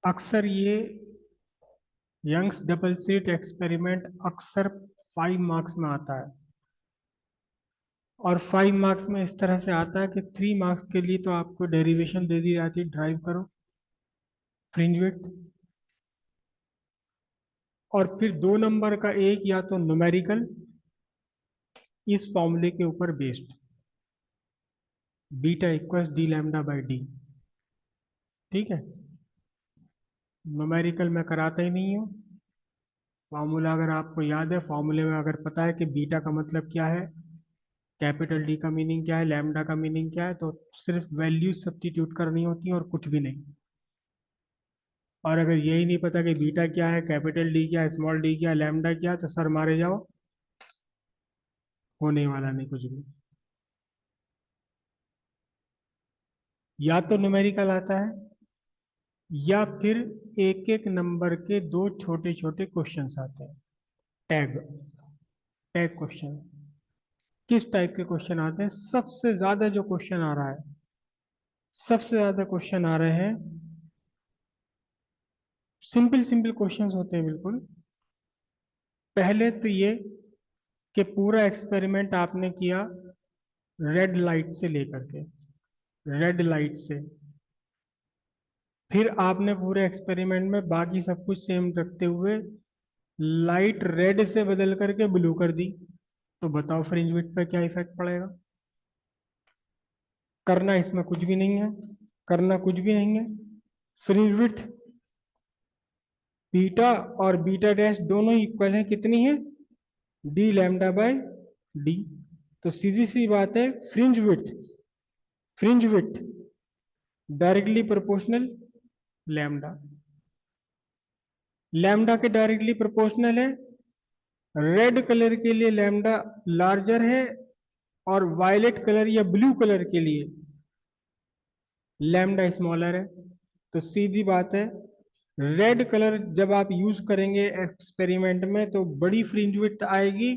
अक्सर ये Young's double slit experiment अक्सर 5 मार्क्स में आता है। और 5 मार्क्स में इस तरह से आता है कि 3 मार्क्स के लिए तो आपको डेरिवेशन दे दी जाती है, ड्राइव करो फ्रिंज विड्थ। और फिर 2 नंबर का एक या तो न्यूमेरिकल इस फॉर्मूले के ऊपर based, beta equals D lambda by D. ठीक है, न्यूमेरिकल मैं कराता ही नहीं हूँ। फॉर्मूला अगर आपको याद है, फॉर्मूले में अगर पता है कि बीटा का मतलब क्या है, कैपिटल डी का मीनिंग क्या है, लैम्डा का मीनिंग क्या है, तो सिर्फ वैल्यू सब्स्टिट्यूट करनी होती है और कुछ भी नहीं। और अगर यही नहीं पता कि बीटा क्या है, कैपिटल डी क्या है, स्मॉल डी क्या है, लैम्डा क्या है, तो सर मारे जाओ, होने वाला नहीं कुछ भी। या तो न्यूमेरिकल आता है या फिर एक एक नंबर के दो छोटे छोटे क्वेश्चंस आते हैं। Tag tag question. किस टाइप के क्वेश्चन आते हैं? सबसे ज्यादा जो क्वेश्चन आ रहा है, सबसे ज्यादा क्वेश्चन आ रहे हैं, सिंपल सिंपल क्वेश्चंस होते हैं बिल्कुल। पहले तो ये कि पूरा एक्सपेरिमेंट आपने किया रेड लाइट से लेकर के, रेड लाइट से। फिर आपने पूरे एक्सपेरिमेंट में बाकी सब कुछ सेम रखते हुए लाइट रेड से बदल करके ब्लू कर दी, तो बताओ फ्रिंज विड्थ पे क्या इफेक्ट पड़ेगा? करना इसमें कुछ भी नहीं है, करना कुछ भी नहीं है। फ्रिंज विड्थ बीटा और बीटा डैश दोनों इक्वल है, कितनी है? D lambda by D. तो सीधी सी बात है, fringe width directly proportional lambda. Lambda के डायरेक्टली प्रोपोर्शनल है। रेड कलर के लिए लैम्डा लार्जर है और वायलेट कलर या ब्लू कलर के लिए लैम्डा स्मॉलर है। तो सीधी बात है, रेड कलर जब आप यूज करेंगे एक्सपेरिमेंट में तो बड़ी फ्रिंज विड्थ आएगी,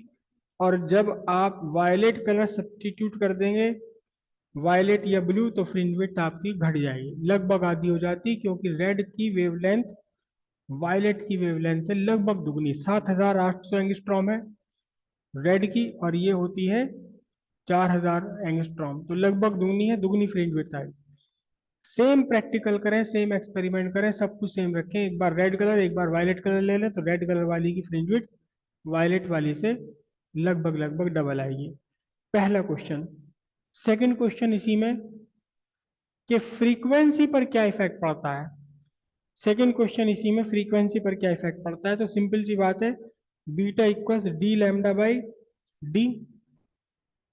और जब आप वायलेट कलर सब्स्टिट्यूट कर देंगे, वायलेट या ब्लू, तो फ्रिंज विड्थ आपकी घट जाएगी, लगभग आधी हो जाती, क्योंकि रेड की वेवलेंथ वायलेट की वेवलेंथ से लगभग दुगनी, 7800 एंगस्ट्रॉम है रेड की, और ये होती है 4000 एंगस्ट्रॉम, तो लगभग दुगनी है, दुगनी फ्रिंज विड्थ आएगी। सेम प्रैक्टिकल करें, सेम एक्सपेरिमेंट करें, सब कुछ सेम रखें, एक बार रेड कलर एक बार वायलेट कलर ले लें, तो रेड कलर वाली की फ्रिंज विड्थ वायलेट वाली से लगभग लगभग डबल आएगी। पहला क्वेश्चन। सेकंड क्वेश्चन इसी में कि फ्रीक्वेंसी पर क्या इफेक्ट पड़ता है। सेकंड क्वेश्चन इसी में, फ्रीक्वेंसी पर क्या इफेक्ट पड़ता है। तो सिंपल सी बात है, beta equals D lambda by D.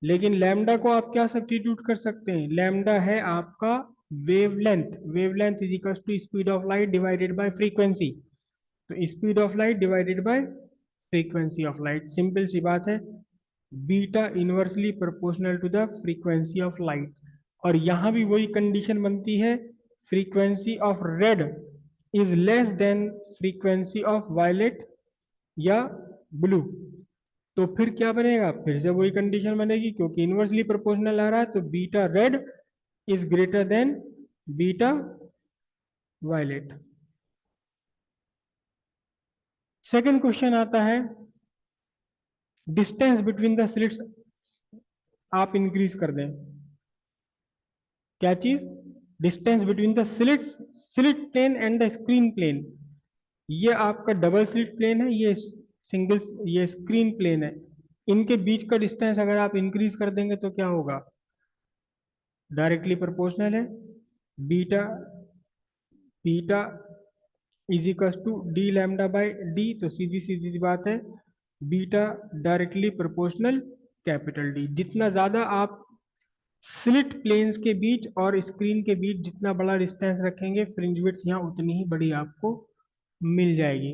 लेकिन लैम्डा को आप क्या सब्स्टिट्यूट कर सकते हैं? लैम्डा है आपका wavelength, wavelength is equals to speed of light divided by frequency. तो speed of light divided by frequency of light, simple सी बात है, beta inversely proportional to the frequency of light. और यहां भी वही कंडीशन बनती है, frequency of red is less than frequency of violet या ब्लू। तो फिर क्या बनेगा? फिर से वही कंडीशन बनेगी, क्योंकि इनवर्सली प्रोपोर्शनल आ रहा है, तो beta red is greater than beta violet. Second question आता है, डिस्टेंस बिटवीन द स्लिट्स आप इंक्रीज कर दें। क्या चीज? Distance between the slits, slit plane and the screen plane. ये आपका डबल स्लिट प्लेन है, ये सिंगल, ये स्क्रीन प्लेन है। इनके बीच का डिस्टेंस अगर आप इंक्रीज कर देंगे तो क्या होगा? डायरेक्टली प्रोपोर्शनल है, beta beta is equal to D lambda by D. तो सीधी सीधी बात है, beta directly proportional capital D. जितना ज्यादा आप स्लिट प्लेन्स के बीच और स्क्रीन के बीच जितना बड़ा डिस्टेंस रखेंगे, फ्रिंज विड्थ यहाँ उतनी ही बड़ी आपको मिल जाएगी।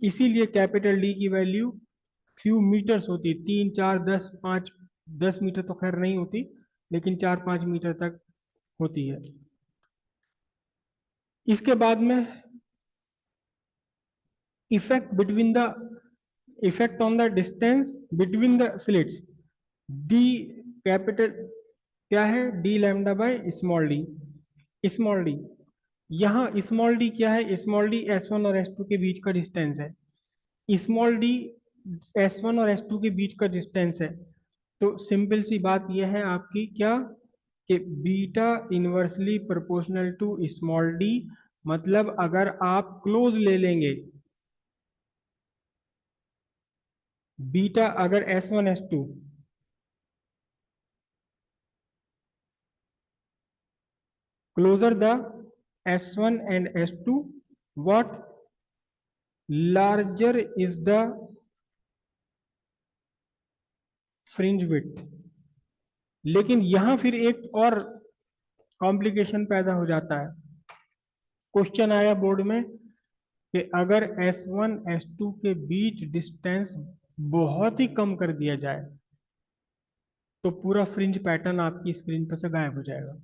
इसीलिए कैपिटल डी की वैल्यू फ्यू मीटर्स होती है, 3 4 10 5, 10 मीटर तो खैर नहीं होती, लेकिन 4 5 मीटर तक होती है। इसके बाद में effect between the, effect on the distance between the slits, D capital क्या है? D lambda by small D, small D. यहाँ स्मॉल डी क्या है? स्मॉल डी S1 और S2 के बीच का डिस्टेंस है। स्मॉल डी S1 और S2 के बीच का डिस्टेंस है। तो सिंपल सी बात यह है आपकी क्या, कि beta inversely proportional to small D. मतलब अगर आप क्लोज ले लेंगे, बीटा अगर S1 S2 closer the S1 and S2, what larger is the fringe width। लेकिन यहां फिर एक और कॉम्प्लिकेशन पैदा हो जाता है। क्वेश्चन आया बोर्ड में कि अगर S1 S2 के बीच डिस्टेंस बहुत ही कम कर दिया जाए तो पूरा फ्रिंज पैटर्न आपकी स्क्रीन पर से गायब हो जाएगा।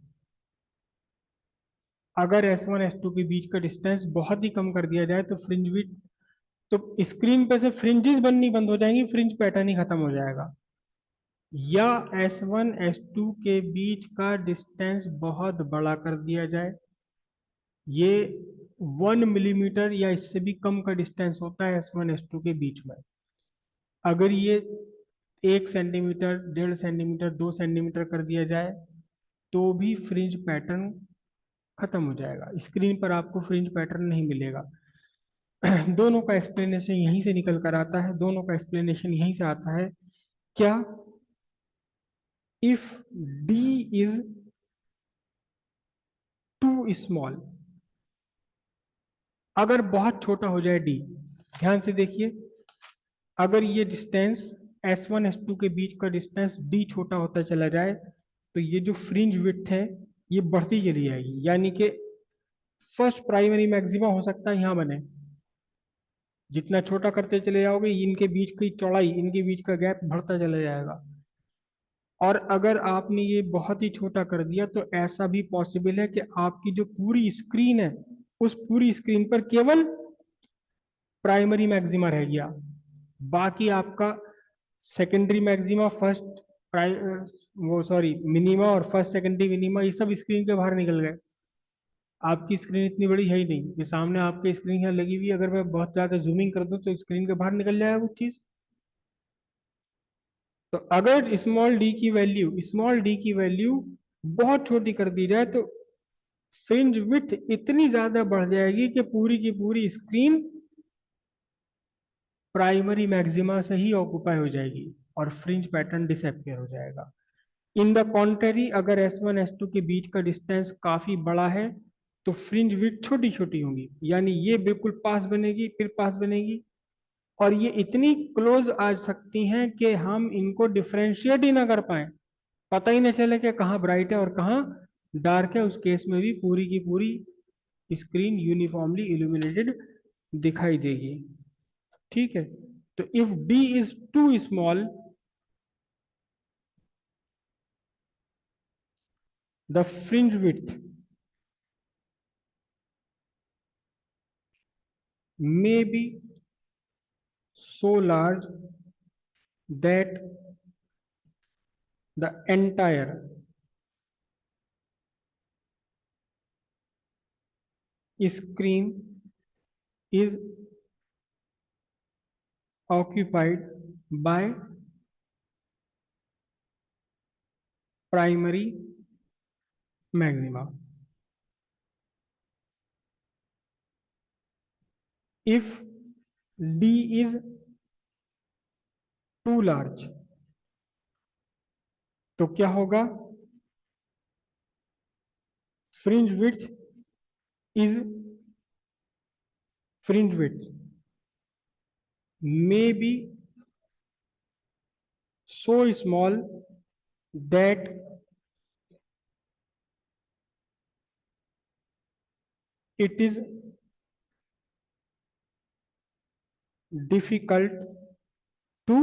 अगर S1 S2 के बीच का डिस्टेंस बहुत ही कम कर दिया जाए तो फ्रिंज विड्थ, तो स्क्रीन पे से फ्रिंजेस बननी बंद हो जाएंगी, फ्रिंज पैटर्न ही खत्म हो जाएगा। या S1 S2 के बीच का डिस्टेंस बहुत बड़ा कर दिया जाए, ये 1 मिलीमीटर या इससे भी कम का डिस्टेंस होता है S1 S2 के बीच में। अगर ये 1 सेंटीमीटर, 1.5 सेंटीमीटर, 2 सेंटीमीटर कर दिया जाए तो भी फ्रिंज पैटर्न खत्म हो जाएगा, स्क्रीन पर आपको फ्रिंज पैटर्न नहीं मिलेगा। दोनों का एक्सप्लेनेशन यहीं से निकल कर आता है, दोनों का एक्सप्लेनेशन यहीं से आता है। क्या? If D is too small, अगर बहुत छोटा हो जाए डी, ध्यान से देखिए, अगर ये डिस्टेंस S1 S2 के बीच का डिस्टेंस डी छोटा होता चला जाए तो ये जो फ्रिंज विड्थ है ये बढ़ती चली जाएगी, यानी कि फर्स्ट प्राइमरी मैक्सिमा हो सकता है यहाँ बने। जितना छोटा करते चले जाओगे इनके बीच की चौड़ाई, इनके बीच का गैप बढ़ता चला जाएगा। और अगर आपने ये बहुत ही छोटा कर दिया तो ऐसा भी पॉसिबल है कि आपकी जो पूरी स्क्रीन है उस पूरी स्क्रीन पर केवल प्राइमरी मैक्सिमा रह गया, बाकी आपका सेकेंडरी मैक्सिमा, फर्स्ट वो सॉरी मिनिमा और फर्स्ट सेकेंडरी मिनिमा ये सब स्क्रीन के बाहर निकल गए। आपकी स्क्रीन इतनी बड़ी है ही नहीं, ये सामने आपके स्क्रीन यहाँ लगी हुई है, अगर मैं बहुत ज्यादा जूमिंग कर दूं तो स्क्रीन के बाहर निकल जाएगा वो चीज। तो अगर स्मॉल डी की वैल्यू बहुत छोटी कर दी जाए तो फ्रिंज विड्थ इतनी ज्यादा बढ़ जाएगी कि पूरी की पूरी स्क्रीन प्राइमरी मैक्सिमा से ही ऑक्यूपाई हो जाएगी और फ्रिंज पैटर्न डिसअपियर हो जाएगा। इन द कॉन्ट्रेरी, अगर S1 S2 के बीच का डिस्टेंस काफी बड़ा है तो फ्रिंज विड्थ छोटी छोटी होंगी, यानी ये बिल्कुल पास बनेगी, फिर पास बनेगी, और ये इतनी क्लोज आ सकती हैं कि हम इनको डिफ्रेंशिएट ही ना कर पाए, पता ही ना चले कि कहाँ ब्राइट है और कहाँ डार्क है। उस केस में भी पूरी की पूरी स्क्रीन यूनिफॉर्मली इल्यूमिनेटेड दिखाई देगी। ठीक है, तो if D is too small, the fringe width may be so large that the entire screen is occupied by primary maxima. If D is too large तो क्या होगा? Fringe width is fringe width may be so small that it is difficult to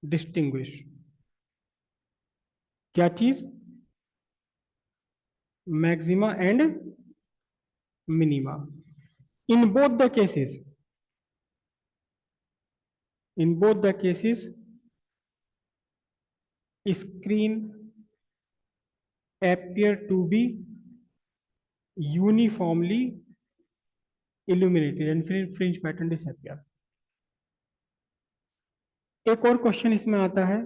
distinguish। क्या चीज? Maxima and minima. In both the cases, in both the cases screen appear to be uniformly illuminated and fringe pattern disappear. एक और question इसमें आता है,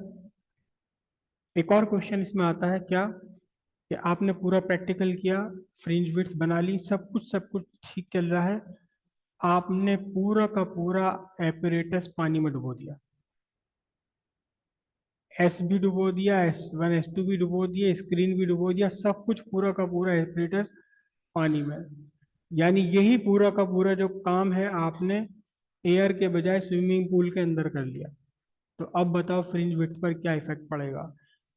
एक और question इसमें आता है क्या कि आपने पूरा प्रैक्टिकल किया, फ्रिंज विड्थ बना ली, सब कुछ ठीक चल रहा है, आपने पूरा का पूरा एपरेटस पानी में डुबो दिया, एस भी डुबो दिया, S1 S2 भी डुबो दिया, स्क्रीन भी डुबो दिया, सब कुछ पूरा का पूरा एपरेटस पानी में। यानी यही पूरा का पूरा जो काम है आपने एयर के बजाय स्विमिंग पूल के अंदर कर लिया। तो अब बताओ फ्रिंज विड्थ पर क्या इफेक्ट पड़ेगा।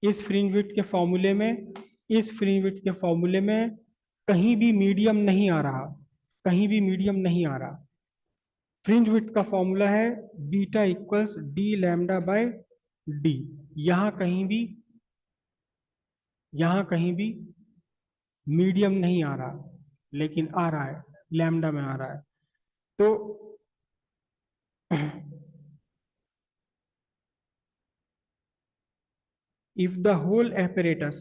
इस फ्रिंज विड्थ के फॉर्मूले में, इस फ्रिंज विड्थ के फॉर्मूले में कहीं भी मीडियम नहीं आ रहा, कहीं भी मीडियम नहीं आ रहा। फ्रिंज विड्थ का फॉर्मूला है beta equals D lambda by D. यहां कहीं भी, यहां कहीं भी मीडियम नहीं आ रहा, लेकिन आ रहा है, लैम्डा में आ रहा है। तो if the whole apparatus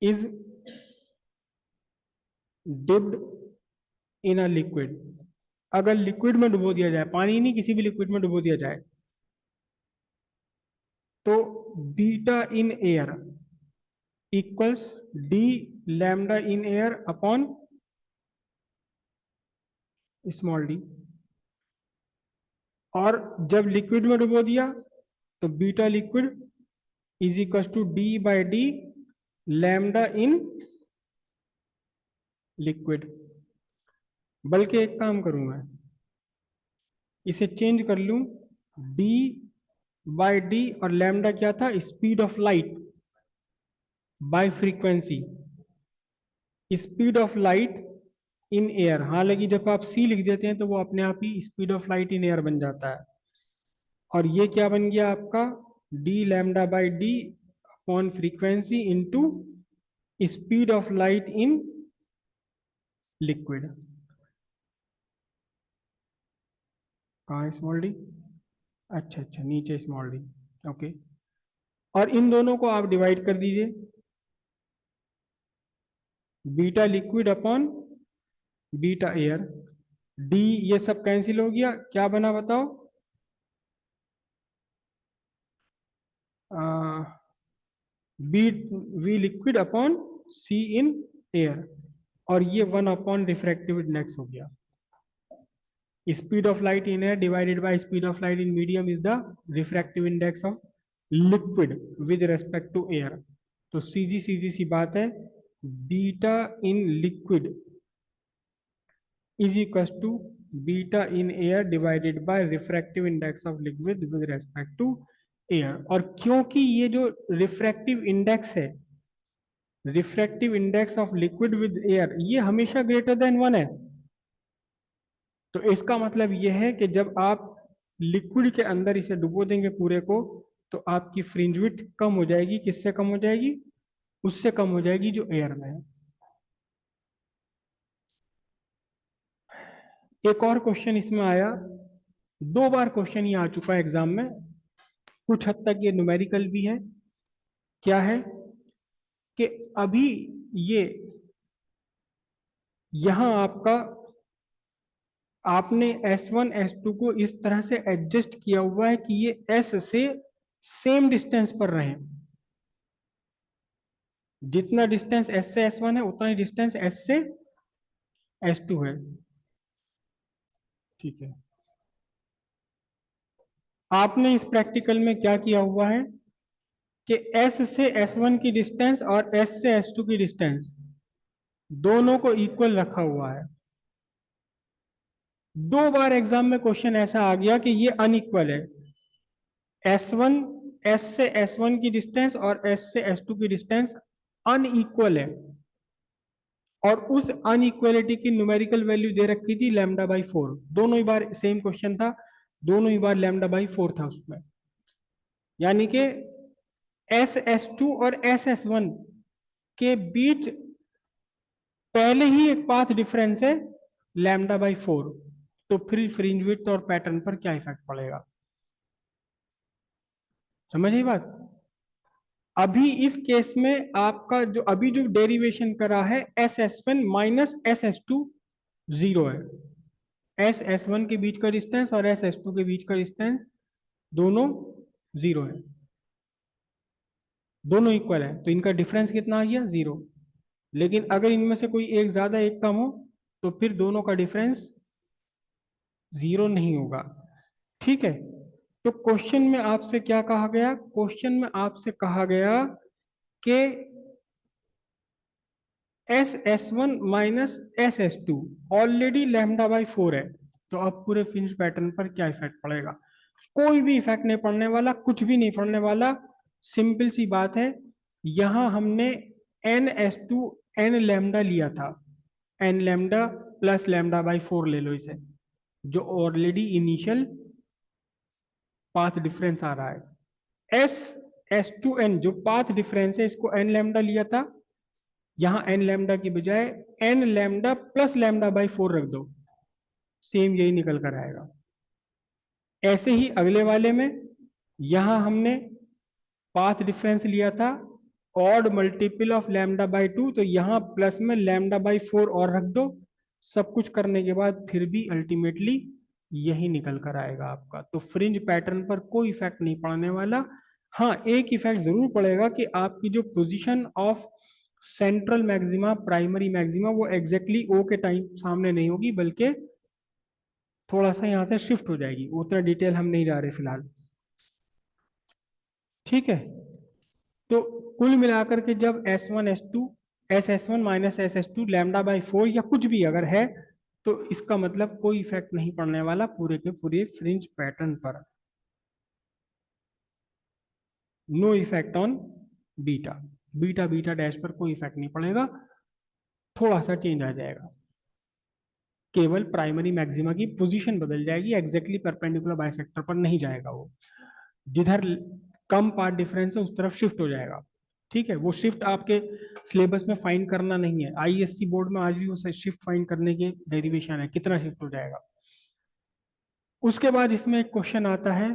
is dipped in a liquid, अगर लिक्विड में डुबो दिया जाए, पानी नहीं किसी भी लिक्विड में डुबो दिया जाए, तो beta in air equals D lambda in air upon small D. और जब लिक्विड में डुबो दिया तो beta liquid is equal to D by D lambda in liquid. बल्कि एक काम करूं मैं, इसे चेंज कर लूं, डी बाय डी और लैम्डा क्या था, speed of light by frequency, speed of light in air. हालांकि जब आप सी लिख देते हैं तो वो अपने आप ही speed of light in air बन जाता है। और ये क्या बन गया आपका, D lambda by D upon frequency into speed of light in liquid. कहाँ है स्मॉल डी, अच्छा अच्छा नीचे स्मॉल डी, ओके। और इन दोनों को आप डिवाइड कर दीजिए, beta liquid upon beta air, D ये सब कैंसिल हो गया, क्या बना बताओ, B V liquid upon C in air, और ये 1 अपॉन रिफ्रैक्टिव इंडेक्स हो गया। Speed of light in air divided by speed of light in medium is the refractive index of liquid with respect to air. तो सीधी सीधी सी बात है, beta in liquid is equals to beta in air divided by refractive index of liquid with respect to air। और क्योंकि ये जो रिफ्रैक्टिव इंडेक्स है, refractive index of liquid with air, ये हमेशा ग्रेटर देन 1 है, तो इसका मतलब यह है कि जब आप लिक्विड के अंदर इसे डुबो देंगे पूरे को, तो आपकी फ्रिंज विड्थ कम हो जाएगी। किससे कम हो जाएगी, उससे कम हो जाएगी जो एयर में है। एक और क्वेश्चन इसमें आया, 2 बार क्वेश्चन ये आ चुका है एग्जाम में, कुछ हद तक ये न्यूमेरिकल भी है। क्या है कि अभी ये यहां आपका, आपने S1 S2 को इस तरह से एडजस्ट किया हुआ है कि ये S से सेम डिस्टेंस पर रहे, जितना डिस्टेंस S से S1 है उतना ही डिस्टेंस S से S2 है, ठीक है। आपने इस प्रैक्टिकल में क्या किया हुआ है कि S से S1 की डिस्टेंस और S से S2 की डिस्टेंस दोनों को इक्वल रखा हुआ है। 2 बार एग्जाम में क्वेश्चन ऐसा आ गया कि ये अनइक्वल है, S1 S से S1 की डिस्टेंस और S से S2 की डिस्टेंस अनइक्वल है, और उस अनइक्वलिटी की न्यूमेरिकल वैल्यू दे रखी थी लैम्डा बाई 4। दोनों ही बार सेम क्वेश्चन था, दोनों ही बार लैम्डा बाई 4 था उसमें। यानी कि SS2 और SS1 के बीच पहले ही एक पाथ डिफरेंस है लैम्डा बाई 4, तो फिर फ्रिंज विड्थ और पैटर्न पर क्या इफेक्ट पड़ेगा, समझ आई बात। अभी इस केस में आपका जो अभी जो डेरिवेशन करा है SS1 माइनस SS2 जीरो है। SS1 के बीच का डिस्टेंस और SS2 के बीच का डिस्टेंस दोनों जीरो है, दोनों इक्वल है, तो इनका डिफरेंस कितना आ गया? जीरो। लेकिन अगर इनमें से कोई एक ज्यादा एक कम हो तो फिर दोनों का डिफरेंस जीरो नहीं होगा। ठीक है, तो क्वेश्चन में आपसे क्या कहा गया? क्वेश्चन में आपसे कहा गया कि SS1 minus SS2 already lambda by 4 है, तो अब पूरे फ्रिंज पैटर्न पर क्या इफेक्ट पड़ेगा? कोई भी इफेक्ट नहीं पड़ने वाला, कुछ भी नहीं पड़ने वाला। सिंपल सी बात है, यहां हमने NS2 n लैम्डा लिया था, n lambda plus lambda by 4 ले लो इसे, जो ऑलरेडी इनिशियल पाथ डिफरेंस आ रहा है। S टू n जो पाथ डिफरेंस है, इसको n लैम्डा लिया था, यहां n लैम्डा की बजाय n lambda plus lambda by 4 रख दो, सेम यही निकल कर आएगा। ऐसे ही अगले वाले में यहां हमने पाथ डिफरेंस लिया था odd multiple of lambda by 2, तो यहां प्लस में लैम्डा बाई 4 और रख दो। सब कुछ करने के बाद फिर भी अल्टीमेटली यही निकल कर आएगा आपका। तो फ्रिंज पैटर्न पर कोई इफेक्ट नहीं पड़ने वाला। हाँ, एक इफेक्ट जरूर पड़ेगा कि आपकी जो position of central maxima, primary maxima, वो एग्जैक्टली O के टाइम सामने नहीं होगी, बल्कि थोड़ा सा यहां से शिफ्ट हो जाएगी। उतना डिटेल हम नहीं जा रहे फिलहाल। ठीक है, तो कुल मिलाकर के जब SS1 minus SS2 lambda by 4 या कुछ भी अगर है, तो इसका मतलब कोई इफेक्ट नहीं पड़ने वाला पूरे के पूरे फ्रिंज पैटर्न पर। No effect on beta, beta beta dash पर कोई इफेक्ट नहीं पड़ेगा, थोड़ा सा चेंज आ जाएगा। केवल प्राइमरी मैक्सिमा की पोजीशन बदल जाएगी, एग्जैक्टली परपेंडिकुलर बाइसेक्टर पर नहीं जाएगा वो, जिधर कम पार्ट डिफरेंस है उस तरफ शिफ्ट हो जाएगा। ठीक है, वो शिफ्ट आपके सिलेबस में फाइंड करना नहीं है, आईएससी बोर्ड में आज भी वो शिफ्ट फाइंड करने के डेरिवेशन है, कितना शिफ्ट हो जाएगा। उसके बाद इसमें एक क्वेश्चन आता है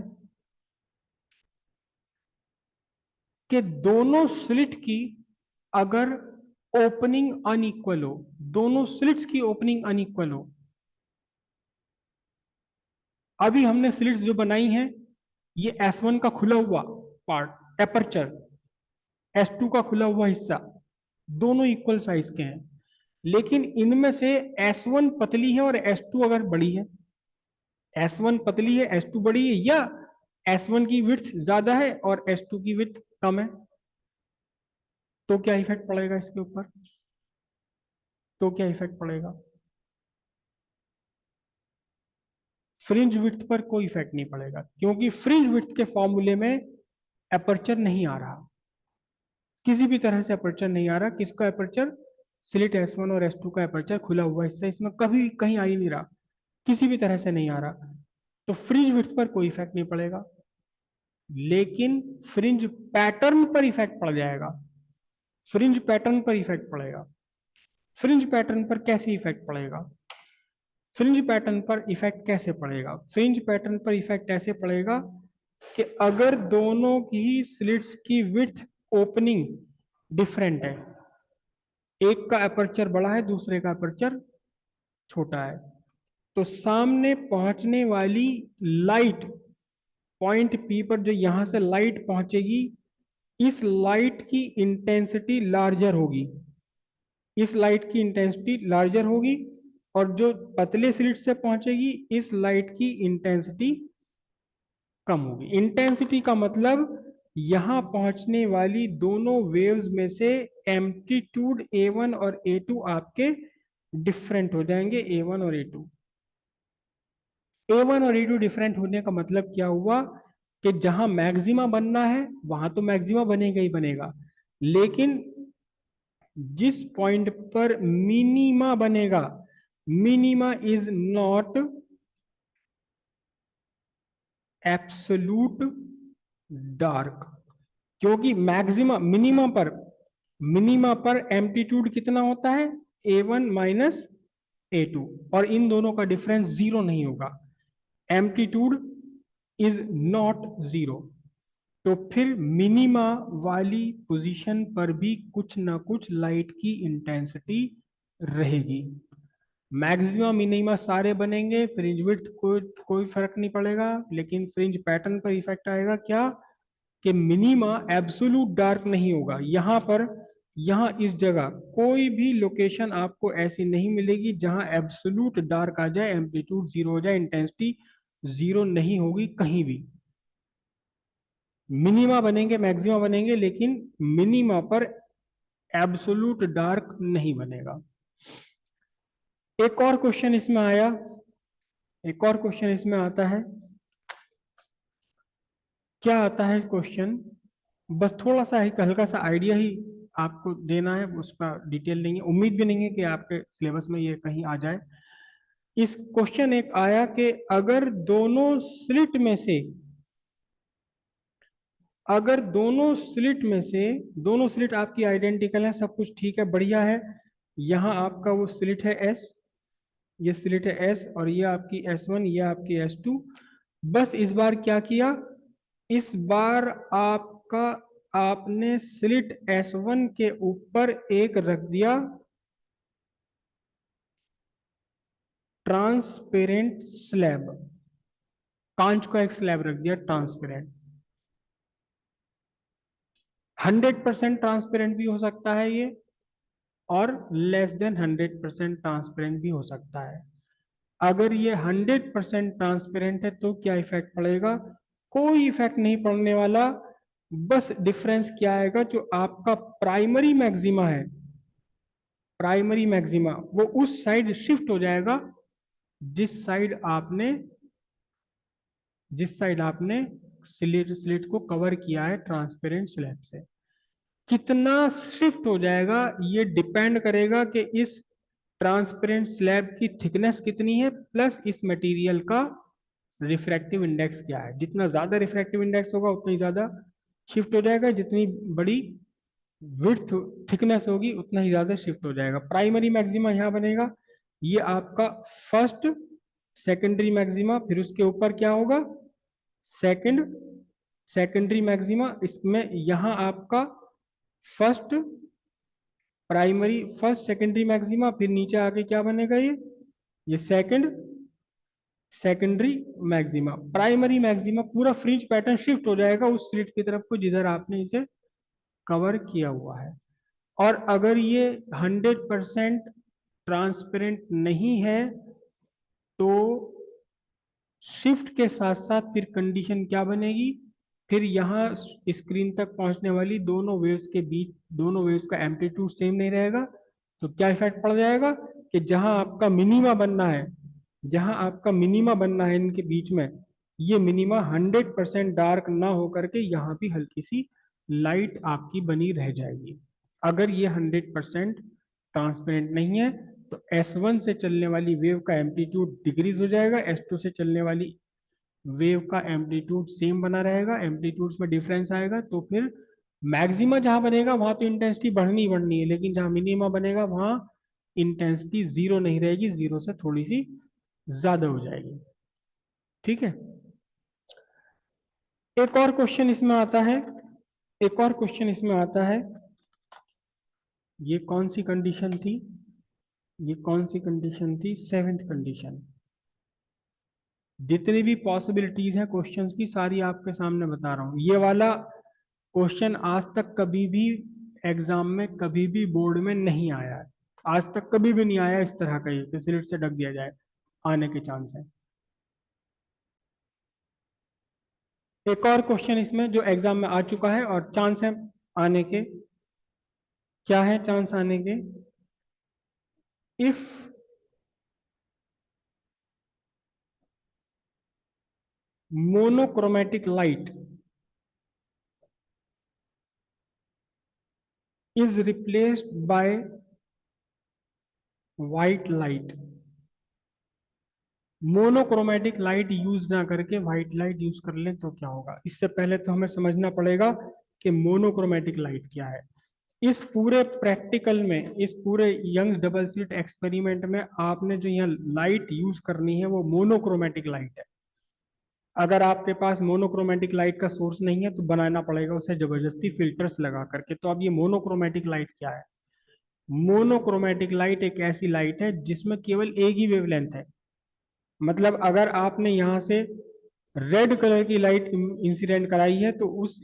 कि दोनों स्लिट की अगर ओपनिंग अनइक्वल हो, दोनों स्लिट्स की ओपनिंग अनइक्वल हो। अभी हमने स्लिट्स जो बनाई हैं, ये S1 का खुला हुआ पार्ट एपर्चर, S2 का खुला हुआ हिस्सा, दोनों इक्वल साइज के हैं, लेकिन इनमें से S1 पतली है और S2 अगर बड़ी है, S1 पतली है S2 बड़ी है, या S1 की विड्थ ज्यादा है और S2 की विड्थ कम है, तो क्या इफेक्ट पड़ेगा इसके ऊपर? तो क्या इफेक्ट पड़ेगा? फ्रिंज विड्थ पर कोई इफेक्ट नहीं पड़ेगा, क्योंकि फ्रिंज विड्थ के फॉर्मूले में अपर्चर नहीं आ रहा, किसी भी तरह से अपर्चर नहीं आ रहा। किसका अपर्चर? स्लिट S1 और S2 का अपर्चर खुला हुआ हिस्सा, इसमें कभी कहीं आ ही नहीं रहा, किसी भी तरह से नहीं आ रहा, तो फ्रिंज विड्थ पर कोई इफेक्ट नहीं पड़ेगा। लेकिन फ्रिंज पैटर्न पर इफेक्ट पड़ जाएगा, फ्रिंज पैटर्न पर इफेक्ट पड़ेगा। फ्रिंज पैटर्न पर कैसे इफेक्ट पड़ेगा? फ्रिंज पैटर्न पर इफेक्ट कैसे पड़ेगा? फ्रिंज पैटर्न पर इफेक्ट ऐसे पड़ेगा कि अगर दोनों की स्लिट्स की विड्थ ओपनिंग डिफरेंट है, एक का अपर्चर बड़ा है दूसरे का अपर्चर छोटा है, तो सामने पहुंचने वाली लाइट पॉइंट P पर, जो यहां से लाइट पहुंचेगी, इस लाइट की इंटेंसिटी लार्जर होगी, इस लाइट की इंटेंसिटी लार्जर होगी, और जो पतले स्लिट से पहुंचेगी, इस लाइट की इंटेंसिटी कम होगी। इंटेंसिटी का मतलब यहां पहुंचने वाली दोनों वेव्स में से एम्पलीट्यूड A1 और A2 आपके डिफरेंट हो जाएंगे, A1 और A2। A1 और A2 डिफरेंट होने का मतलब क्या हुआ कि जहां मैक्सिमा बनना है वहां तो मैक्सिमा बनेगा ही बनेगा, लेकिन जिस पॉइंट पर मिनिमा बनेगा, minima is not absolute dark, क्योंकि मैक्सिमा मिनिमा पर एम्पलीट्यूड कितना होता है? A1 माइनस A2, और इन दोनों का डिफरेंस जीरो नहीं होगा, एम्पलीट्यूड इज नॉट जीरो। तो फिर मिनिमा वाली पोजीशन पर भी कुछ ना कुछ लाइट की इंटेंसिटी रहेगी। मैक्सिमा मिनिमा सारे बनेंगे, फ्रिंज विड्थ कोई फर्क नहीं पड़ेगा, लेकिन फ्रिंज पैटर्न पर इफेक्ट आएगा क्या, कि मिनिमा एब्सोल्यूट डार्क नहीं होगा। यहां पर, यहां इस जगह कोई भी लोकेशन आपको ऐसी नहीं मिलेगी जहां एब्सोल्यूट डार्क आ जाए, एम्पलीट्यूड जीरो हो जाए, इंटेंसिटी जीरो नहीं होगी कहीं भी। मिनिमा बनेंगे, मैक्सिमा बनेंगे, लेकिन मिनिमा पर एब्सोल्यूट डार्क नहीं बनेगा। एक और क्वेश्चन इसमें आया, एक और क्वेश्चन इसमें आता है। क्या आता है क्वेश्चन, बस थोड़ा सा एक हल्का सा आइडिया ही आपको देना है, उसका डिटेल नहीं है, उम्मीद भी नहीं है कि आपके सिलेबस में ये कहीं आ जाए। इस क्वेश्चन एक आया कि अगर दोनों स्लिट में से, अगर दोनों स्लिट में से, दोनों स्लिट आपकी आइडेंटिकल है, सब कुछ ठीक है, बढ़िया है, यहां आपका वो स्लिट है एस, ये स्लिट है एस, और ये आपकी एस वन, ये आपकी एस टू। बस इस बार क्या किया, इस बार आपका, आपने स्लिट एस वन के ऊपर एक रख दिया ट्रांसपेरेंट स्लैब, कांच का एक स्लैब रख दिया ट्रांसपेरेंट। 100% ट्रांसपेरेंट भी हो सकता है ये, और लेस देन 100% ट्रांसपेरेंट भी हो सकता है। अगर ये 100% ट्रांसपेरेंट है तो क्या इफेक्ट पड़ेगा, कोई इफेक्ट नहीं पड़ने वाला। बस डिफरेंस क्या आएगा, जो आपका प्राइमरी मैक्सिमा है, प्राइमरी मैक्सिमा वो उस साइड शिफ्ट हो जाएगा जिस साइड आपने, जिस साइड आपने स्लिट स्लिट को कवर किया है ट्रांसपेरेंट स्लैब से। कितना शिफ्ट हो जाएगा ये डिपेंड करेगा कि इस ट्रांसपेरेंट स्लैब की थिकनेस कितनी है, प्लस इस मटेरियल का रिफ्रैक्टिव इंडेक्स क्या है। जितना ज्यादा रिफ्रैक्टिव इंडेक्स होगा उतना ही ज्यादा शिफ्ट हो जाएगा, जितनी बड़ी विड्थ थिकनेस होगी उतना ही ज्यादा शिफ्ट हो जाएगा। प्राइमरी मैक्सिमा यहां बनेगा, ये आपका फर्स्ट सेकेंडरी मैक्सिमा, फिर उसके ऊपर क्या होगा, सेकंड सेकेंडरी मैक्सिमा। इसमें यहां आपका first primary, first secondary maxima, फिर नीचे आके क्या बनेगा, ये second secondary maxima. Primary maxima पूरा फ्रिंज पैटर्न शिफ्ट हो जाएगा उस स्लिट की तरफ को जिधर आपने इसे कवर किया हुआ है। और अगर ये 100% ट्रांसपेरेंट नहीं है तो शिफ्ट के साथ साथ फिर कंडीशन क्या बनेगी, फिर यहाँ स्क्रीन तक पहुंचने वाली दोनों वेव्स के बीच, दोनों वेव्स का एम्पलीट्यूड सेम नहीं रहेगा। तो क्या इफेक्ट पड़ जाएगा कि जहां आपका मिनिमा बनना है, जहां आपका मिनिमा बनना है इनके बीच में, ये मिनिमा 100% डार्क ना होकर के यहाँ भी हल्की सी लाइट आपकी बनी रह जाएगी। अगर ये 100% ट्रांसपेरेंट नहीं है तो S1 से चलने वाली वेव का एम्पलीट्यूड डिक्रीज हो जाएगा, S2 से चलने वाली वेव का एम्पलीट्यूड सेम बना रहेगा, एम्पलीट्यूड्स में डिफरेंस आएगा। तो फिर मैक्सिमा जहां बनेगा वहां तो इंटेंसिटी बढ़नी ही बढ़नी है, लेकिन जहां मिनिमा बनेगा वहां इंटेंसिटी जीरो नहीं रहेगी, जीरो से थोड़ी सी ज्यादा हो जाएगी। ठीक है, एक और क्वेश्चन इसमें आता है, एक और क्वेश्चन इसमें आता है। ये कौन सी कंडीशन थी, ये कौन सी कंडीशन थी, सेवेंथ कंडीशन। जितनी भी पॉसिबिलिटीज है क्वेश्चंस की सारी आपके सामने बता रहा हूं। ये वाला क्वेश्चन आज तक कभी भी एग्जाम में, कभी भी बोर्ड में नहीं आया है, आज तक कभी भी नहीं आया इस तरह का, ये स्लिट से ढक दिया जाए, आने के चांस है। एक और क्वेश्चन इसमें जो एग्जाम में आ चुका है और चांस है आने के, क्या है चांस आने के, if monochromatic light is replaced by white light, monochromatic light use ना करके व्हाइट लाइट यूज कर ले तो क्या होगा। इससे पहले तो हमें समझना पड़ेगा कि मोनोक्रोमेटिक लाइट क्या है। इस पूरे प्रैक्टिकल में, इस पूरे यंग्स डबल स्लिट एक्सपेरिमेंट में आपने जो यहाँ लाइट यूज करनी है वो मोनोक्रोमेटिक लाइट है। अगर आपके पास मोनोक्रोमेटिक लाइट का सोर्स नहीं है तो बनाना पड़ेगा उसे जबरदस्ती फिल्टर्स लगा करके। तो अब ये मोनोक्रोमेटिक लाइट क्या है? मोनोक्रोमेटिक लाइट एक ऐसी लाइट है जिसमें केवल एक ही वेवलेंथ है। मतलब अगर आपने यहां से रेड कलर की लाइट इंसिडेंट कराई है तो उस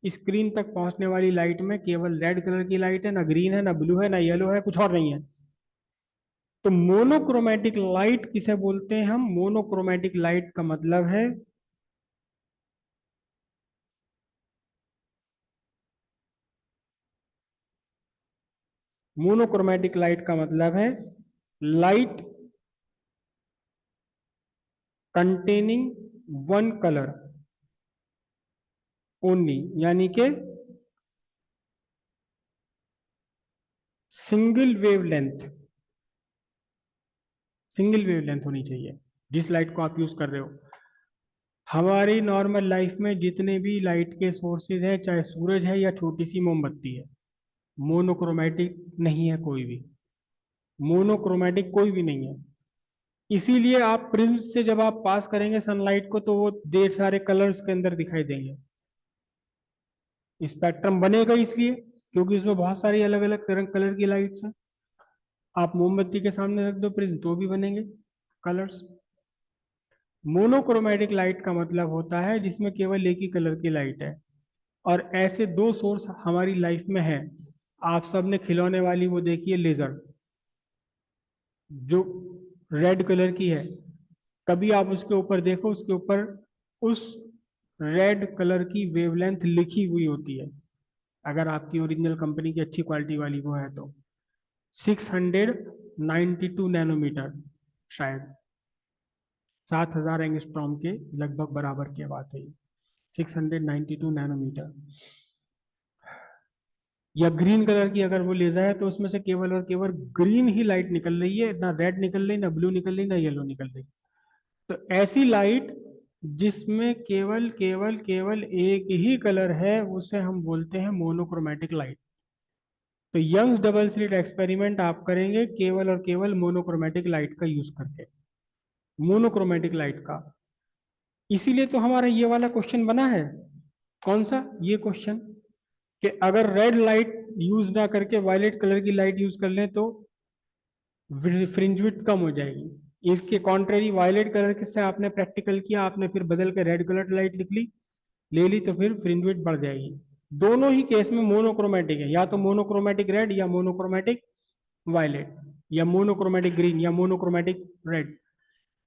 स्क्रीन तक पहुंचने वाली लाइट में केवल रेड कलर की लाइट है, ना ग्रीन है, ना ब्लू है, ना येलो है, कुछ और नहीं है। तो मोनोक्रोमेटिक लाइट किसे बोलते हैं हम? मोनोक्रोमेटिक लाइट का मतलब है मोनोक्रोमेटिक लाइट का मतलब है light containing one colour only, यानी कि सिंगल वेवलेंथ, सिंगल वेवलेंथ होनी चाहिए जिस लाइट को आप यूज कर रहे हो। हमारी नॉर्मल लाइफ में जितने भी लाइट के सोर्सेज हैं, चाहे सूरज है या छोटी सी मोमबत्ती है, मोनोक्रोमेटिक नहीं है कोई भी। मोनोक्रोमेटिक कोई भी नहीं है। इसीलिए आप प्रिज्म से जब आप पास करेंगे सनलाइट को तो वो ढेर सारे कलर्स के अंदर दिखाई देंगे। स्पेक्ट्रम बनेगा इसलिए क्योंकि इसमें बहुत सारी अलग अलग कलर की लाइट्स हैं। आप मोमबत्ती के सामने रख दो प्रिज्म तो भी बनेंगे कलर्स। मोनोक्रोमेटिक लाइट का मतलब होता है जिसमें केवल एक ही कलर की लाइट है। और ऐसे दो सोर्स हमारी लाइफ में है। आप सबने खिलौने वाली वो देखी है लेजर, जो रेड कलर की है। कभी आप उसके ऊपर देखो, उसके ऊपर उस रेड कलर की वेवलेंथ लिखी हुई होती है। अगर आपकी ओरिजिनल कंपनी की अच्छी क्वालिटी वाली वो है तो 692 नैनोमीटर, शायद 7000 एंगस्ट्रॉम के लगभग बराबर की बात है। 692 नैनोमीटर। या ग्रीन कलर की अगर वो लेजर है तो उसमें से केवल और केवल ग्रीन ही लाइट निकल रही है, ना रेड निकल रही, ना ब्लू निकल रही, ना येलो निकल रही। तो ऐसी लाइट जिसमें केवल केवल केवल एक ही कलर है उसे हम बोलते हैं मोनोक्रोमेटिक लाइट। तो यंग्स डबल स्लिट एक्सपेरिमेंट आप करेंगे केवल और केवल मोनोक्रोमेटिक लाइट का यूज करके, मोनोक्रोमेटिक लाइट का। इसीलिए तो हमारा ये वाला क्वेश्चन बना है। कौन सा? ये क्वेश्चन कि अगर रेड लाइट यूज ना करके वायलेट कलर की लाइट यूज कर लें तो फ्रिंज विड्थ कम हो जाएगी। इसके कॉन्ट्रेरी वायलेट कलर के से आपने प्रैक्टिकल किया, आपने फिर बदल के रेड कलर लाइट लिख ली, ले ली, तो फिर फ्रिंज विड्थ बढ़ जाएगी। दोनों ही केस में मोनोक्रोमेटिक है, या तो मोनोक्रोमेटिक रेड या मोनोक्रोमेटिक वायलेट, या मोनोक्रोमेटिक ग्रीन या मोनोक्रोमेटिक रेड।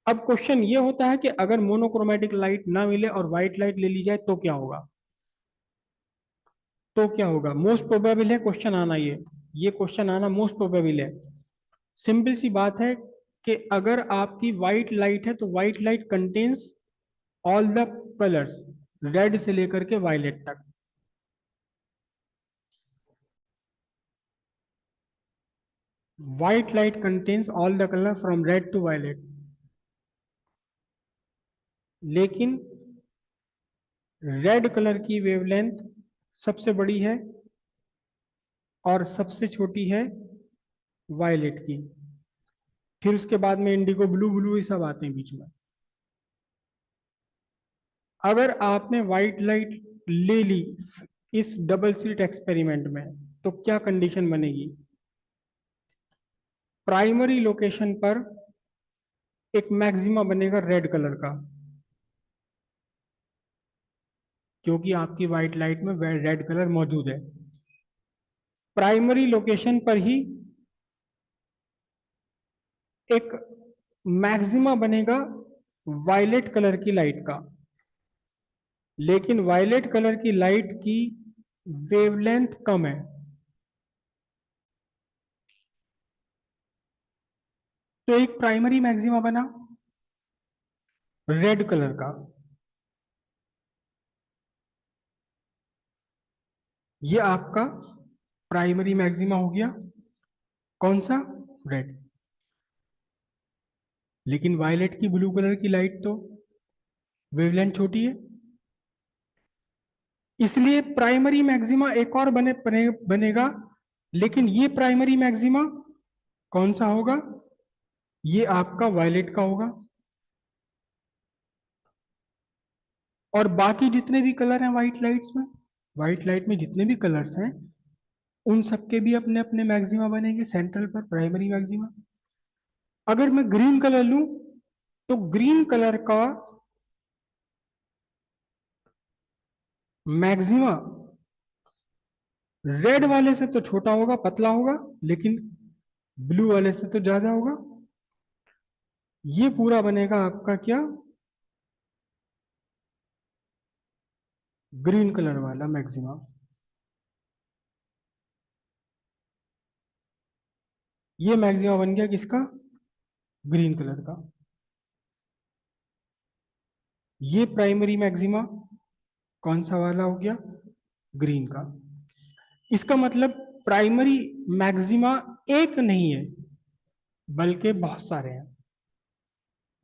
अब क्वेश्चन ये होता है कि अगर मोनोक्रोमेटिक लाइट ना मिले और व्हाइट लाइट ले ली जाए तो क्या होगा? तो क्या होगा? मोस्ट प्रोबेबल है क्वेश्चन आना, ये क्वेश्चन आना मोस्ट प्रोबेबल है। सिंपल सी बात है कि अगर आपकी व्हाइट लाइट है तो white light contains all the colours, red से लेकर के वायलेट तक। White light contains all the colour from red to violet. लेकिन रेड कलर की वेवलेंथ सबसे बड़ी है और सबसे छोटी है वायलेट की। फिर उसके बाद में इंडिगो, ब्लू, ब्लू ये सब आते हैं बीच में। अगर आपने व्हाइट लाइट ले ली इस डबल स्लिट एक्सपेरिमेंट में तो क्या कंडीशन बनेगी? प्राइमरी लोकेशन पर एक मैक्सिमा बनेगा रेड कलर का, क्योंकि आपकी व्हाइट लाइट में रेड कलर मौजूद है। प्राइमरी लोकेशन पर ही एक मैक्सिमा बनेगा वायलेट कलर की लाइट का। लेकिन वायलेट कलर की लाइट की वेवलेंथ कम है, तो एक प्राइमरी मैक्सिमा बना रेड कलर का। ये आपका प्राइमरी मैक्सिमा हो गया। कौन सा? रेड। लेकिन वायलेट की, ब्लू कलर की लाइट तो वेवलेंथ छोटी है, इसलिए प्राइमरी मैक्सिमा एक और बनेगा। लेकिन ये प्राइमरी मैक्सिमा कौन सा होगा? ये आपका वायलेट का होगा। और बाकी जितने भी कलर हैं व्हाइट लाइट्स में, व्हाइट लाइट में जितने भी कलर्स हैं उन सबके भी अपने अपने मैक्सिमा बनेंगे सेंट्रल पर, प्राइमरी मैक्सिमा। अगर मैं ग्रीन कलर लूं तो ग्रीन कलर का मैक्सिमा रेड वाले से तो छोटा होगा, पतला होगा, लेकिन ब्लू वाले से तो ज्यादा होगा। ये पूरा बनेगा आपका क्या, ग्रीन कलर वाला मैक्सिमा। ये मैक्सिमा बन गया किसका, ग्रीन कलर का। ये प्राइमरी मैक्सिमा कौन सा वाला हो गया, ग्रीन का। इसका मतलब प्राइमरी मैक्सिमा एक नहीं है बल्कि बहुत सारे हैं,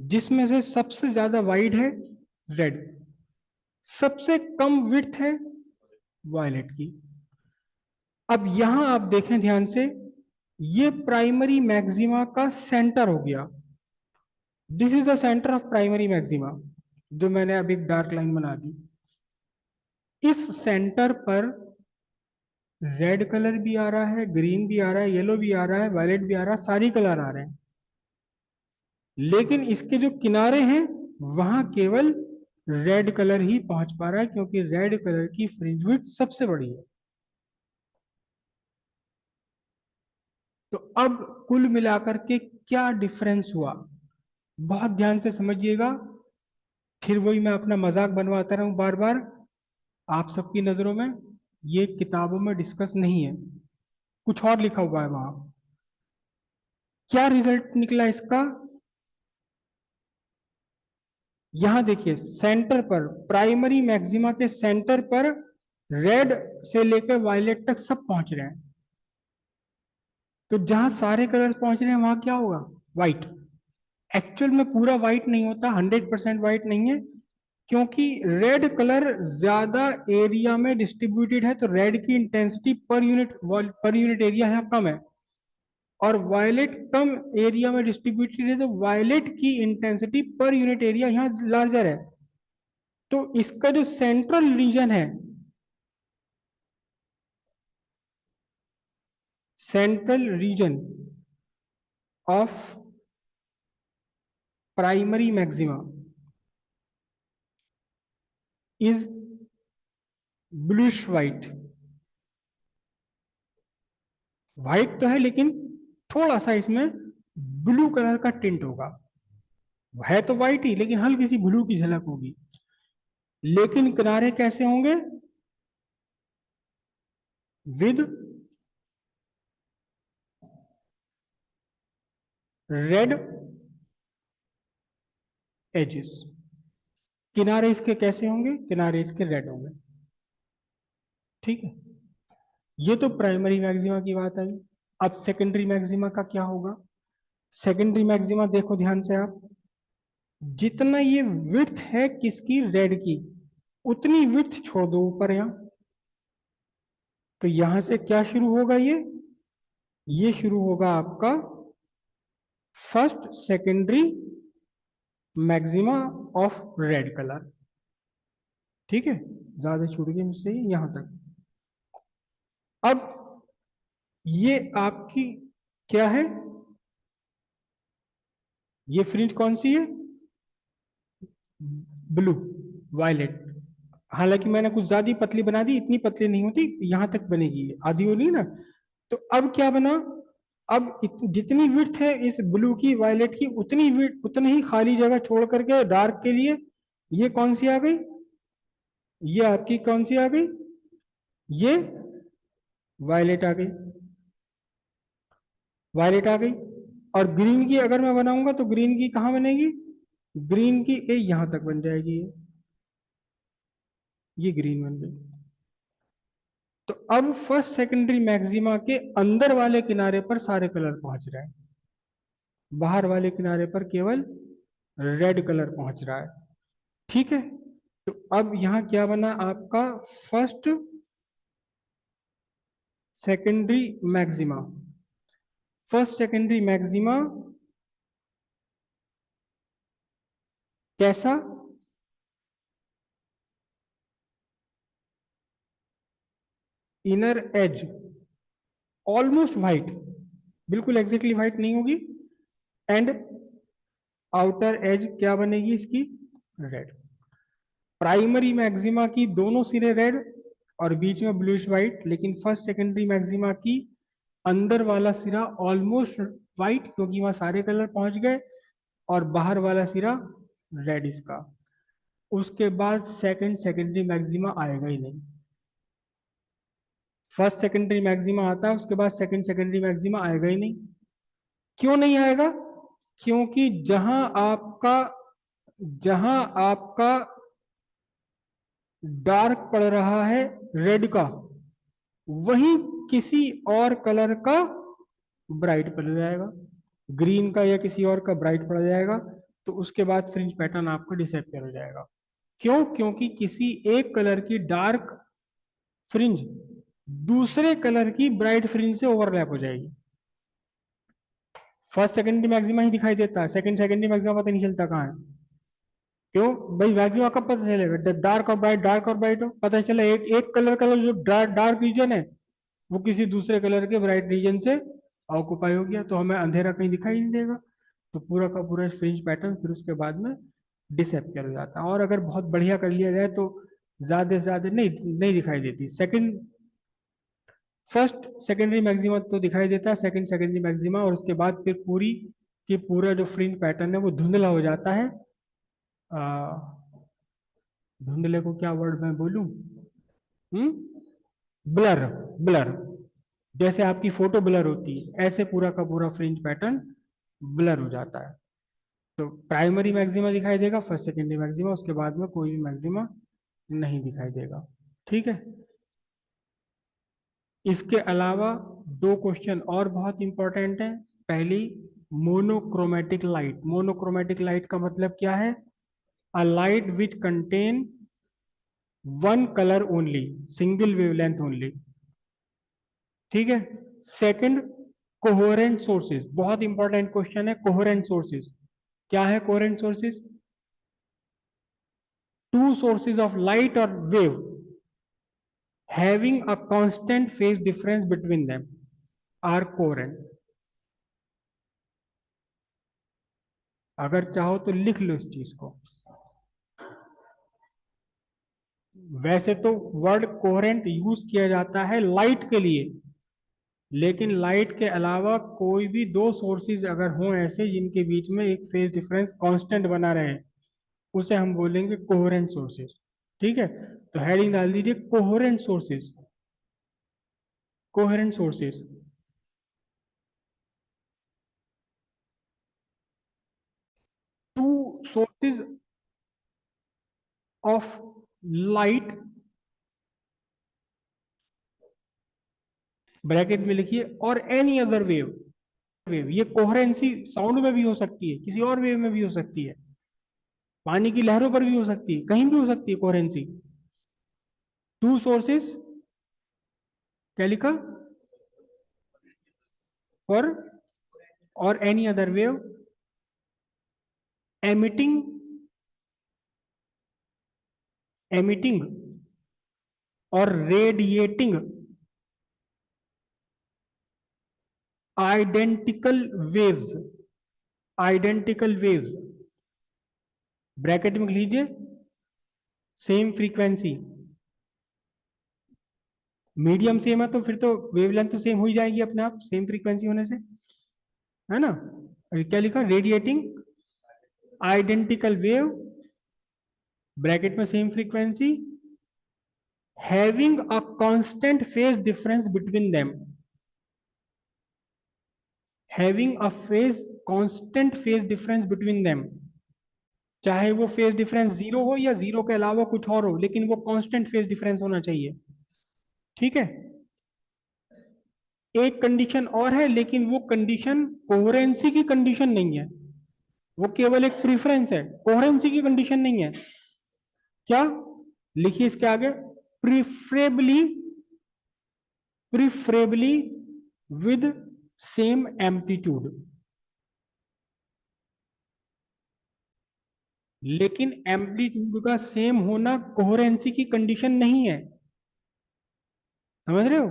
जिसमें से सबसे ज्यादा वाइड है रेड, सबसे कम विड्थ है वायलेट की। अब यहां आप देखें ध्यान से, ये प्राइमरी मैक्सिमा का सेंटर हो गया। This is the centre of primary maxima, जो मैंने अभी डार्क लाइन बना दी। इस सेंटर पर रेड कलर भी आ रहा है, ग्रीन भी आ रहा है, येलो भी आ रहा है, वायलेट भी आ रहा है, सारी कलर आ रहे हैं। लेकिन इसके जो किनारे हैं वहां केवल रेड कलर ही पहुंच पा रहा है, क्योंकि रेड कलर की फ्रिंज विड्थ सबसे बड़ी है। तो अब कुल मिलाकर के क्या डिफरेंस हुआ, बहुत ध्यान से समझिएगा। फिर वही मैं अपना मजाक बनवाता रहूं बार बार आप सबकी नजरों में, ये किताबों में डिस्कस नहीं है, कुछ और लिखा हुआ है वहां। क्या रिजल्ट निकला इसका, यहां देखिए सेंटर पर, प्राइमरी मैक्सिमा के सेंटर पर रेड से लेकर वायलेट तक सब पहुंच रहे हैं। तो जहां सारे कलर पहुंच रहे हैं वहां क्या होगा, व्हाइट। एक्चुअल में पूरा व्हाइट नहीं होता, 100% व्हाइट नहीं है, क्योंकि रेड कलर ज्यादा एरिया में डिस्ट्रीब्यूटेड है, तो रेड की इंटेंसिटी पर यूनिट एरिया यहाँ कम है। और वायलेट कम एरिया में डिस्ट्रीब्यूटेड है, तो वायलेट की इंटेंसिटी पर यूनिट एरिया यहाँ लार्जर है। तो इसका जो सेंट्रल रीजन है, central region of primary maxima is bluish white. White तो है लेकिन थोड़ा सा इसमें ब्लू कलर का टिंट होगा। है तो व्हाइट ही लेकिन हल्की सी ब्लू की झलक होगी। लेकिन किनारे कैसे होंगे, विद रेड एजेस। किनारे इसके कैसे होंगे, किनारे इसके रेड होंगे। ठीक है, ये तो प्राइमरी मैक्सिमा की बात आई। अब सेकेंडरी मैक्सिमा का क्या होगा। सेकेंडरी मैक्सिमा देखो ध्यान से आप, जितना ये विड्थ है किसकी, रेड की, उतनी विड्थ छोड़ दो ऊपर यहां। तो यहां से क्या शुरू होगा, ये शुरू होगा आपका first secondary maxima of red colour. ठीक है, ज्यादा छूट गई मुझसे यहां तक। अब ये आपकी क्या है, ये फ्रिंज कौन सी है, ब्लू वायलेट। हालांकि मैंने कुछ ज्यादा ही पतली बना दी, इतनी पतली नहीं होती, यहां तक बनेगी, आधी होनी है ना। तो अब क्या बना, अब जितनी विड्थ है इस ब्लू की वायलेट की, उतनी विड्थ उतनी ही खाली जगह छोड़ करके डार्क के लिए ये कौन सी आ गई, ये आपकी कौन सी आ गई, ये वायलेट आ गई, वायलेट आ गई। और ग्रीन की अगर मैं बनाऊंगा तो ग्रीन की कहां बनेगी, ग्रीन की ए यहां तक बन जाएगी, ये ग्रीन बन गई। तो अब फर्स्ट सेकेंडरी मैक्सिमा के अंदर वाले किनारे पर सारे कलर पहुंच रहे हैं, बाहर वाले किनारे पर केवल रेड कलर पहुंच रहा है। ठीक है, तो अब यहां क्या बना आपका, first secondary maxima. First secondary maxima कैसा, इनर एज ऑलमोस्ट व्हाइट, बिल्कुल एग्जैक्टली व्हाइट नहीं होगी, एंड आउटर एज क्या बनेगी इसकी, रेड। प्राइमरी मैक्सिमा की दोनों सिरे रेड और बीच में ब्लूइश व्हाइट, लेकिन फर्स्ट सेकेंडरी मैक्सिमा की अंदर वाला सिरा ऑलमोस्ट व्हाइट क्योंकि वहां सारे कलर पहुंच गए, और बाहर वाला सिरा रेड इसका। उसके बाद सेकंड सेकेंडरी मैक्सिमा आएगा ही नहीं। फर्स्ट सेकेंडरी मैक्सिमा आता है, उसके बाद सेकंड सेकेंडरी मैक्सिमा आएगा ही नहीं। क्यों नहीं आएगा? क्योंकि जहां आपका डार्क पड़ रहा है रेड का, वहीं किसी और कलर का ब्राइट पड़ जाएगा, ग्रीन का या किसी और का ब्राइट पड़ जाएगा, तो उसके बाद फ्रिंज पैटर्न आपका डिसअपियर हो जाएगा। क्यों? क्योंकि किसी एक कलर की डार्क फ्रिंज दूसरे कलर की ब्राइट फ्रिंज से ओवरलैप हो जाएगी। फर्स्ट सेकेंडरी मैक्सिमा ही दिखाई देता है, सेकंड सेकेंडरी मैक्सिमा पता नहीं चलता कहाँ है। क्यों भाई? मैक्सिमा कब पता चलेगा? डार्क और ब्राइट, डार्क और ब्राइट हो, पता चला एक एक कलर का जो डार्क रीजन है वो किसी दूसरे कलर के ब्राइट रीजन से ऑक्यूपाई हो गया, तो हमें अंधेरा कहीं दिखाई नहीं देगा, तो पूरा का पूरा फ्रिंज पैटर्न फिर उसके बाद में डिसअपियर हो जाता है। और अगर बहुत बढ़िया कर लिया जाए तो ज्यादा से ज्यादा नहीं दिखाई देती। सेकंड फर्स्ट सेकेंडरी मैक्सिमा तो दिखाई देता है, सेकंड सेकेंडरी मैक्सिमा, और उसके बाद फिर पूरी की पूरा जो फ्रिंज पैटर्न है वो धुंधला हो जाता है। धुंधले को क्या वर्ड मैं बोलूं? ब्लर। ब्लर, जैसे आपकी फोटो ब्लर होती है ऐसे पूरा का पूरा फ्रिंज पैटर्न ब्लर हो जाता है। तो प्राइमरी मैक्सिमा दिखाई देगा, फर्स्ट सेकेंडरी मैक्सिमा, उसके बाद में कोई भी मैक्सिमा नहीं दिखाई देगा। ठीक है। इसके अलावा दो क्वेश्चन और बहुत इंपॉर्टेंट है। पहली, मोनोक्रोमेटिक लाइट। मोनोक्रोमेटिक लाइट का मतलब क्या है? A light which contain one colour only, single wavelength only. ठीक है। Second, coherent sources. बहुत इंपॉर्टेंट क्वेश्चन है कोहेरेंट सोर्सेज। क्या है coherent sources? Two sources of light or wave having a constant phase difference between them are coherent। अगर चाहो तो लिख लो इस चीज को। वैसे तो वर्ड कोहेरेंट यूज किया जाता है लाइट के लिए, लेकिन लाइट के अलावा कोई भी दो सोर्सेज अगर हों ऐसे जिनके बीच में एक फेज डिफरेंस कांस्टेंट बना रहे, उसे हम बोलेंगे कोहेरेंट सोर्सेज। ठीक है। तो हेडिंग डाल दीजिए coherent sources. Coherent sources. Two sources of light, bracket में लिखिए, और एनी अदर वेव। वेव ये कोहरेंसी साउंड में भी हो सकती है, किसी और वेव में भी हो सकती है, पानी की लहरों पर भी हो सकती है, कहीं भी हो सकती है कोहरेंसी। टू सोर्सेस, क्या लिखा? For or any other wave emitting, emitting or radiating identical waves. Identical waves, bracket में लीजिए, सेम फ्रीक्वेंसी। मीडियम सेम है तो फिर तो वेवलेंथ तो सेम हो ही जाएगी अपने आप, सेम फ्रीक्वेंसी होने से, है ना। और क्या लिखा? रेडिएटिंग आइडेंटिकल वेव, ब्रैकेट में same frequency, having a constant phase difference between them, having a phase constant phase difference between them, चाहे वो फेज डिफरेंस जीरो हो या जीरो के अलावा कुछ और हो, लेकिन वो कांस्टेंट फेज डिफरेंस होना चाहिए। ठीक है। एक कंडीशन और है, लेकिन वो कंडीशन कोहेरेंसी की कंडीशन नहीं है, वो केवल एक प्रीफरेंस है, कोहेरेंसी की कंडीशन नहीं है। क्या? लिखिए इसके आगे, preferably, preferably with same amplitude. लेकिन एम्पलीट्यूड का सेम होना कोहेरेंसी की कंडीशन नहीं है। समझ रहे हो?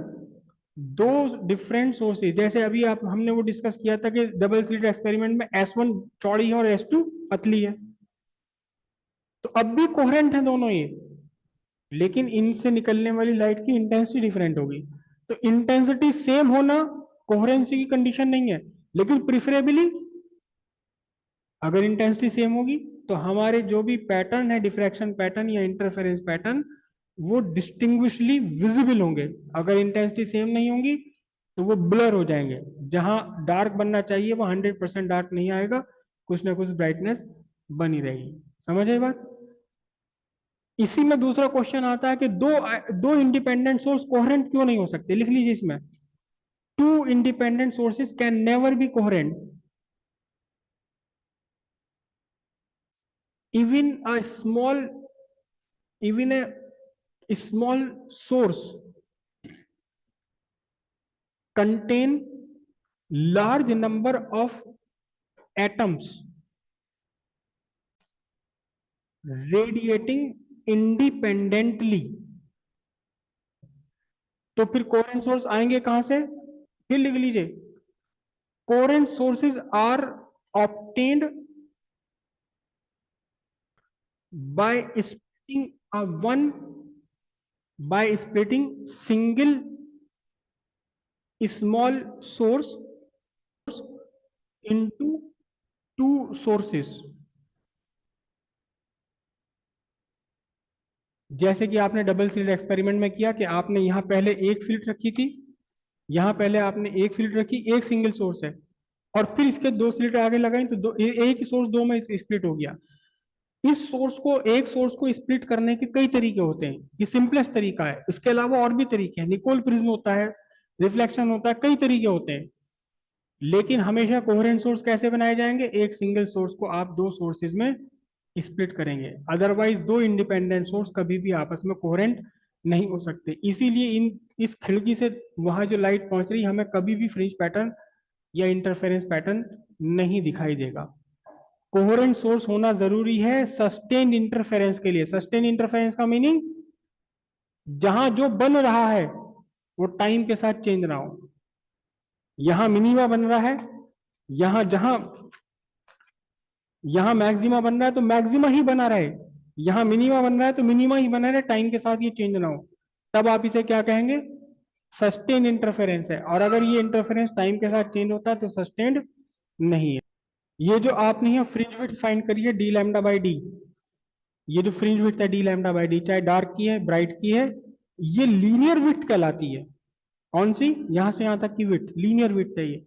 दो डिफरेंट सोर्सेज, जैसे अभी आप हमने वो डिस्कस किया था कि डबल स्लिट एक्सपेरिमेंट में S1 चौड़ी है और S2 पतली है, तो अब भी कोहेरेंट है दोनों ये, लेकिन इनसे निकलने वाली लाइट की इंटेंसिटी डिफरेंट होगी। तो इंटेंसिटी सेम होना कोहेरेंसी की कंडीशन नहीं है, लेकिन प्रिफरेबली अगर इंटेंसिटी सेम होगी तो हमारे जो भी पैटर्न है, डिफ्रैक्शन पैटर्न या इंटरफेरेंस पैटर्न, वो डिस्टिंग्विशली विजिबल होंगे। अगर इंटेंसिटी सेम नहीं होगी तो वो ब्लर हो जाएंगे, जहां डार्क बनना चाहिए वो 100% डार्क नहीं आएगा, कुछ ना कुछ ब्राइटनेस बनी रहेगी। समझ आई बात? इसी में दूसरा क्वेश्चन आता है कि दो दो इंडिपेंडेंट सोर्स कोहेरेंट क्यों नहीं हो सकते? लिख लीजिए इसमें, two independent sources can never be coherent even a small even a small source contain large number of atoms radiating independently। तो फिर कोहेरेंट सोर्स आएंगे कहां से? फिर लिख लीजिए, coherent sources are obtained by splitting a one by splitting single small source into two sources। जैसे कि आपने डबल स्लिट एक्सपेरिमेंट में किया कि आपने यहाँ पहले एक स्लिट रखी थी, यहाँ पहले आपने एक स्लिट रखी, एक सिंगल सोर्स है, और फिर इसके दो स्लिट आगे लगाई तो एक ही सोर्स दो में स्प्लिट हो गया। इस सोर्स को, एक सोर्स को स्प्लिट करने के कई तरीके होते हैं, ये सिंपलेस्ट तरीका है। इसके अलावा और भी तरीके हैं, निकोल प्रिज्म होता है, रिफ्लेक्शन होता है, कई तरीके होते हैं, लेकिन हमेशा कोहेरेंट सोर्स कैसे बनाए जाएंगे? एक सिंगल सोर्स को आप दो सोर्सेज में स्प्लिट करेंगे, अदरवाइज दो इंडिपेंडेंट सोर्स कभी भी आपस में कोहेरेंट नहीं हो सकते। इसीलिए इस खिड़की से वहां जो लाइट पहुंच रही है, हमें कभी भी फ्रिंज पैटर्न या इंटरफेरेंस पैटर्न नहीं दिखाई देगा। कोहेरेंट सोर्स होना जरूरी है सस्टेन्ड इंटरफेरेंस के लिए। सस्टेन्ड इंटरफेरेंस का मीनिंग, जहां जो बन रहा है वो टाइम के साथ चेंज ना हो। यहां मिनिमा बन रहा है, यहां जहां यहां मैक्सिमा बन रहा है तो मैक्सिमा ही बना रहे, यहां मिनिमा बन रहा है तो मिनिमा ही बना रहे, टाइम के साथ ये चेंज ना हो, तब आप इसे क्या कहेंगे? सस्टेन इंटरफेरेंस है। और अगर ये इंटरफेरेंस टाइम के साथ चेंज होता है तो सस्टेन्ड नहीं है। ये जो आपने यहाँ फ्रिंज विड्थ फाइंड करी है डी लैम्डा बाई डी, ये जो फ्रिंज विड्थ है डी लैम्डा बाई डी, चाहे डार्क की है ब्राइट की है, ये लीनियर विड्थ कहलाती है। कौन सी? यहां से यहां तक की विड्थ लीनियर विड्थ है ये।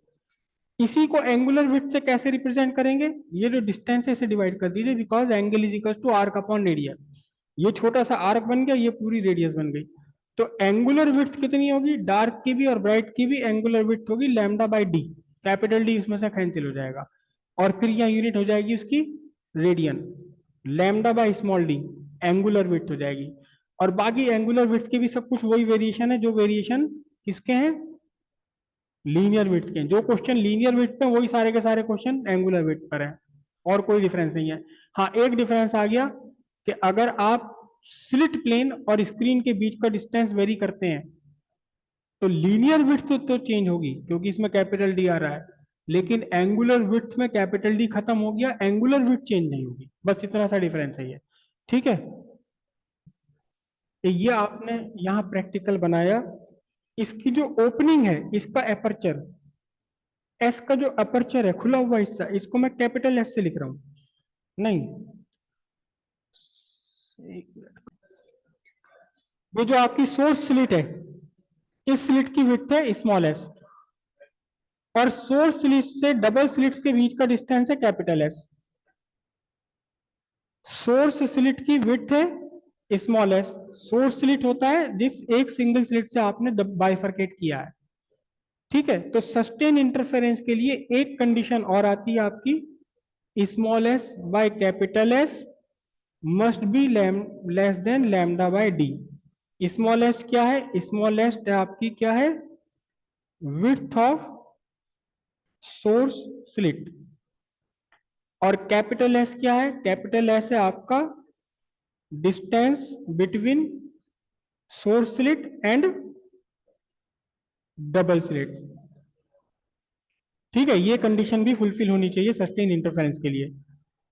इसी को एंगुलर विड्थ से कैसे रिप्रेजेंट करेंगे? ये जो डिस्टेंस है इसे डिवाइड कर दीजिए, because angle is equal to arc upon radius. ये छोटा सा आर्क बन गया, ये पूरी रेडियस बन गई। तो एंगुलर विड्थ कितनी होगी? डार्क की भी और ब्राइट की भी एंगुलर विड्थ होगी lambda by D, capital D उसमें से कैंसिल हो जाएगा, और फिर यहाँ यूनिट हो जाएगी उसकी radian, lambda by small D angular width हो जाएगी। और बाकी एंगुलर विड्थ के भी सब कुछ वही वेरिएशन है जो वेरिएशन किसके हैं? लीनियर विड्थ के। जो क्वेश्चन लीनियर विड्थ पे, वही सारे के सारे क्वेश्चन एंगुलर विड्थ पर है, और कोई डिफरेंस नहीं है। हाँ, एक डिफरेंस आ गया कि अगर आप स्लिट प्लेन और स्क्रीन के बीच का डिस्टेंस वेरी करते हैं तो लीनियर विड्थ तो चेंज होगी क्योंकि इसमें कैपिटल डी आ रहा है, लेकिन एंगुलर विड्थ में कैपिटल डी खत्म हो गया, एंगुलर विड्थ चेंज नहीं होगी। बस इतना सा डिफरेंस है ये, ठीक है? ये आपने यहाँ प्रैक्टिकल बनाया। इसकी जो ओपनिंग है, इसका एपर्चर, एस का जो अपर्चर है, खुला हुआ हिस्सा, इसको मैं कैपिटल एस से लिख रहा हूं। नहीं, ये जो आपकी सोर्स स्लिट है, इस स्लिट की विड्थ है स्मॉल एस, और सोर्स स्लिट से डबल स्लिट्स के बीच का डिस्टेंस है कैपिटल एस। सोर्स स्लिट की विड्थ है स्मॉल एस। सोर्स स्लिट होता है जिस एक सिंगल स्लिट से आपने बाइफरकेट किया है, ठीक है? तो सस्टेन इंटरफेरेंस के लिए एक कंडीशन और आती है आपकी, small S by capital S must be less than lambda by D. Small S क्या है? स्मॉल एस आपकी क्या है? Width of source slit. और कैपिटल एस क्या है? कैपिटल एस है आपका distance between source slit and double slit. ठीक है, ये कंडीशन भी फुलफिल होनी चाहिए सस्टेन इंटरफेरेंस के लिए।